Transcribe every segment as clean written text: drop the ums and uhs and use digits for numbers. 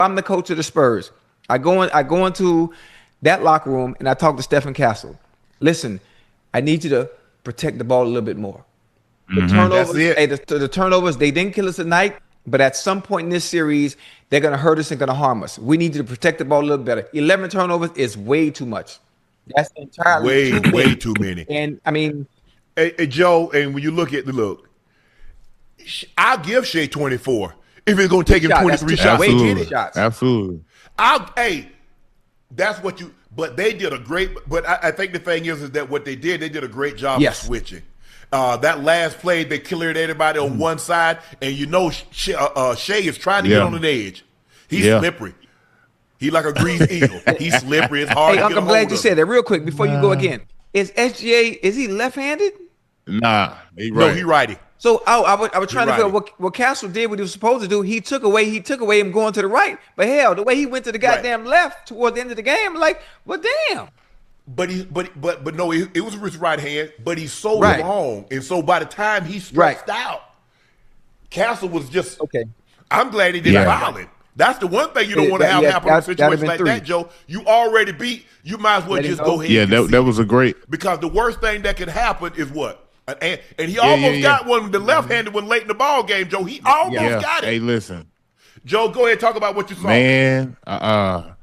I'm the coach of the Spurs. I go into that locker room and I talk to Stephen Castle. Listen, I need you to protect the ball a little bit more. The That's turnovers, it. hey, the turnovers, they didn't kill us tonight, but at some point in this series, they're gonna hurt us and gonna harm us. We need you to protect the ball a little better. 11 turnovers is way too much. That's entirely Way, too way many. too many. And I mean, Hey, Joe, and when you look at the look, I'll give Shea 24 if it's going to take him shot, that's 23 two shots way to too get many it. shots. Absolutely. Hey, that's what you. But they did a great. But I think the thing is that what they did a great job of switching. That last play, they cleared everybody on one side, and Shea is trying to get on the edge. He's slippery. He like a greased eel. He's slippery. It's hard Hey, to Uncle, get a I'm hold glad you of. said that. Real quick before you go again, is SGA is he left-handed? Nah, he No, right. he righty. So I was trying to figure out righty. what Castle did what he was supposed to do. He took away him going to the right. But hell, the way he went to the goddamn left toward the end of the game, like, well, damn. But no, it was with his right hand. But he's so Right. long, and so by the time he stretched out, Castle was just Okay. I'm glad he didn't foul it. That's the one thing you don't want to have happen in a situation like that, Joe. You already beat. You might as well just go ahead. Yeah, and that concede. was a great. Because the worst thing that could happen is what? And he almost got one, the left-handed one late in the ball game, Joe. He almost got it. Hey, listen, Joe, go ahead and talk about what you saw. man. I'm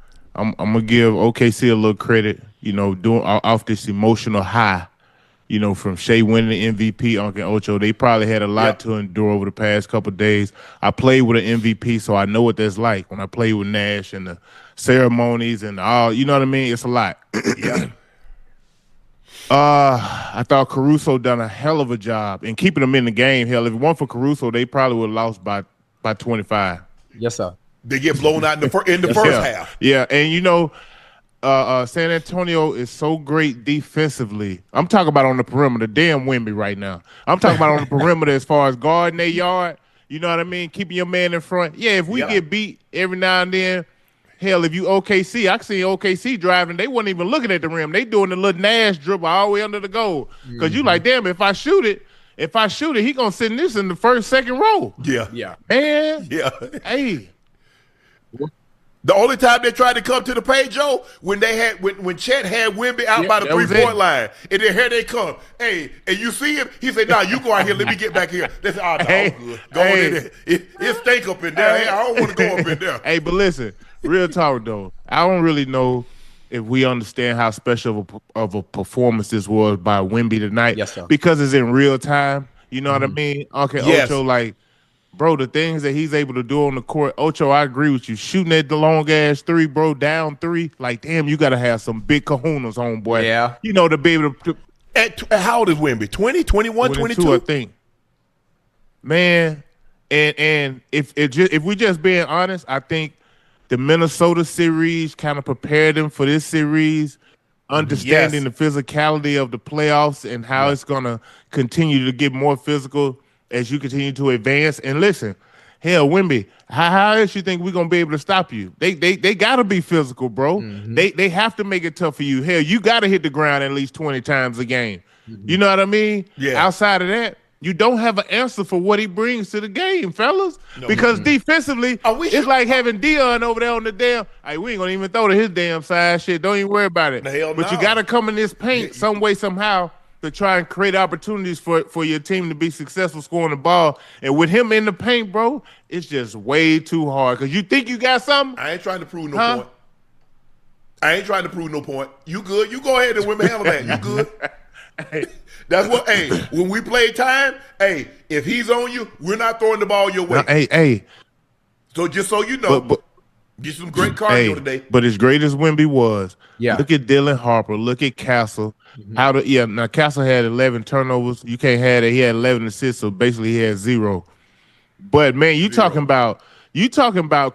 gonna give OKC a little credit. You know, doing off this emotional high. You know, from Shea winning the MVP, Uncle Ocho, they probably had a lot to endure over the past couple of days. I played with an MVP, so I know what that's like when I played with Nash and the ceremonies and all. You know what I mean? It's a lot. Yeah. I thought Caruso done a hell of a job in keeping them in the game. Hell, if it weren't for Caruso, they probably would have lost by 25. Yes, sir. They get blown out in the first half. Yeah, and you know, San Antonio is so great defensively. I'm talking about on the perimeter. Damn Wemby right now. I'm talking about on the perimeter as far as guarding their yard. You know what I mean? Keeping your man in front. Yeah, if we get beat every now and then, hell, if you OKC, I see OKC driving. They wasn't even looking at the rim. They doing the little Nash dribble all the way under the goal. Because you like, damn, if I shoot it, he going to send this in the first, second row. Yeah. Yeah. Man. Yeah. Hey. The only time they tried to come to the paint, Joe, when Chet had Wemby out by the 3-point line, and then here they come. Hey, and you see him? He said, "Nah, you go out here. Let me get back here." They said, "Oh, no, I'm good. Go on in there. It stink up in there. Hey, I don't want to go up in there." Hey, but listen, real talk though, I don't really know if we understand how special of a performance this was by Wemby tonight. Yes, sir. Because it's in real time. You know what I mean? Okay, Yes. Ocho, like, bro, the things that he's able to do on the court. Ocho, I agree with you. Shooting at the long ass three, bro, down three. Like, damn, you got to have some big kahunas, homeboy. Yeah. You know, to be able to. How old is Wemby? 20, 21, 22? I think. Man, and if we just being honest, I think the Minnesota series kind of prepared them for this series, understanding the physicality of the playoffs and how it's going to continue to get more physical as you continue to advance. And listen, hell, Wemby, how else you think we're gonna be able to stop you? They gotta be physical, bro. They have to make it tough for you. Hell, you gotta hit the ground at least 20 times a game. You know what I mean? Yeah. Outside of that, you don't have an answer for what he brings to the game, fellas. Because defensively, it's like having Dion over there on the damn. Hey, we ain't gonna even throw to his damn side shit. Don't even worry about it. Hell But no. you gotta come in this paint some way, somehow, to try and create opportunities for your team to be successful scoring the ball. And with him in the paint, bro, it's just way too hard. Because you think you got something? I ain't trying to prove no point. I ain't trying to prove no point. You good? You go ahead and win the handle that. You good? That's what, hey, when we play time, hey, if he's on you, we're not throwing the ball your way. Hey. So just so you know, get some great cardio today. But as great as Wemby was, Yeah. look at Dylan Harper, look at Castle. Now Castle had 11 turnovers. You can't have that. He had 11 assists, so basically he had 0. But man, you talking about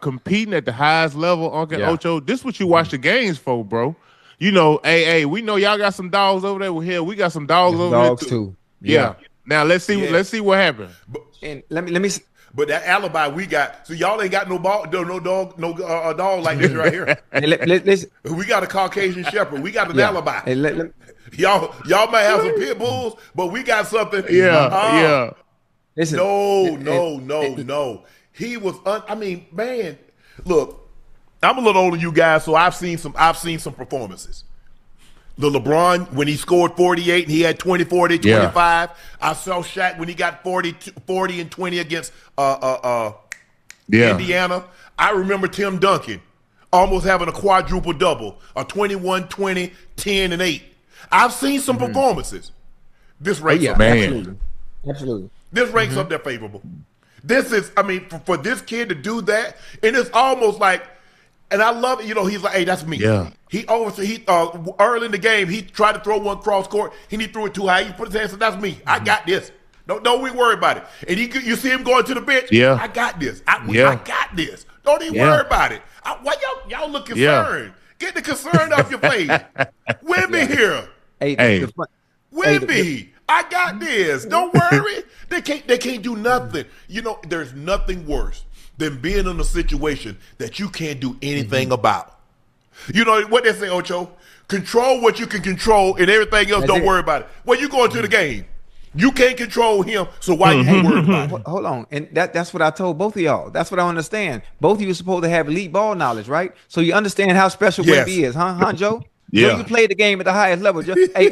competing at the highest level, Uncle Ocho. This is what you watch the games for, bro. You know, hey, we know y'all got some dogs over there. Well, hell, we got some dogs over there too. Yeah. Now let's see what happens. And let me But that alibi we got, so y'all ain't got no dog like this right here. listen. We got a Caucasian Shepherd. We got an alibi. Hey, Y'all might have some pit bulls, but we got something. Yeah. Listen. No. He was. I mean, man, look. I'm a little older than you guys, so I've seen some performances. The LeBron, when he scored 48 and he had 24 to 25. Yeah. I saw Shaq when he got 40 and 20 against Indiana. I remember Tim Duncan almost having a quadruple double, a 21, 20, 10, and 8. I've seen some performances. This ranks up there. Absolutely. This ranks up there favorable. This is, I mean, for this kid to do that, and it's almost like, and I love it, you know, he's like, hey, that's me. Yeah. He early in the game, he tried to throw one cross court, and he threw it too high. He put his hands and said, that's me. I got this. Don't we worry about it. And you see him going to the bench. Yeah. I got this. I got this. Don't even worry about it. Why y'all look concerned? Get the concern off your face. Wemby here. Hey. Wemby, I got this. Don't worry. They can't do nothing. You know, there's nothing worse than being in a situation that you can't do anything about. You know what they say, Ocho? Control what you can control, and everything else, don't worry about it. Well, you going to the game. You can't control him, so why you ain't worried about it? Hold on. And that's what I told both of y'all. That's what I understand. Both of you are supposed to have elite ball knowledge, right? So you understand how special Wemby is, huh, Joe? Yeah. So you played the game at the highest level. Hey,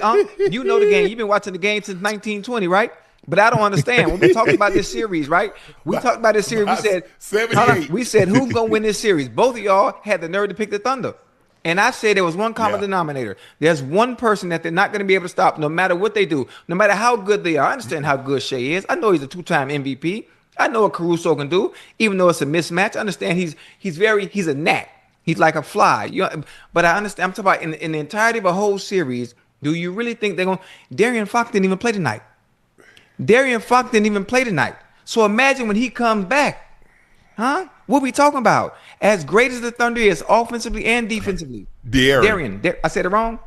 you know the game. You've been watching the game since 1920, right? But I don't understand. When we talked about this series, right? We talked about this series. We said who's going to win this series? Both of y'all had the nerve to pick the Thunder. And I said there was one common denominator. There's one person that they're not going to be able to stop no matter what they do, no matter how good they are. I understand how good Shea is. I know he's a 2-time MVP. I know what Caruso can do, even though it's a mismatch. I understand he's a gnat. He's like a fly. But I understand. I'm talking about in the entirety of a whole series, do you really think they're going to – Darian Fox didn't even play tonight. So imagine when he comes back. Huh? What are we talking about? As great as the Thunder is offensively and defensively. Darian. I said it wrong?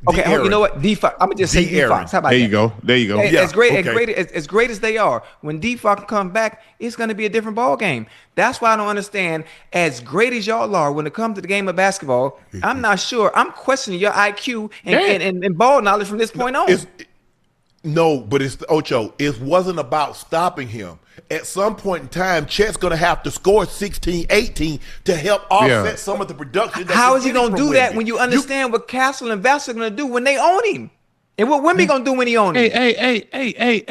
Okay, you know what? D-Fox. I'm going to just say D-Fox. How about that? There you go. As great as they are, when D-Fox comes back, it's going to be a different ball game. That's why I don't understand, as great as y'all are when it comes to the game of basketball, I'm not sure. I'm questioning your IQ and ball knowledge from this point on. No, but it's Ocho. It wasn't about stopping him. At some point in time, Chet's going to have to score 16, 18 to help offset some of the production. How is he going to do that when you understand what Castle and Vassell are going to do when they own him? And what Wemby going to do when he owns him? Hey.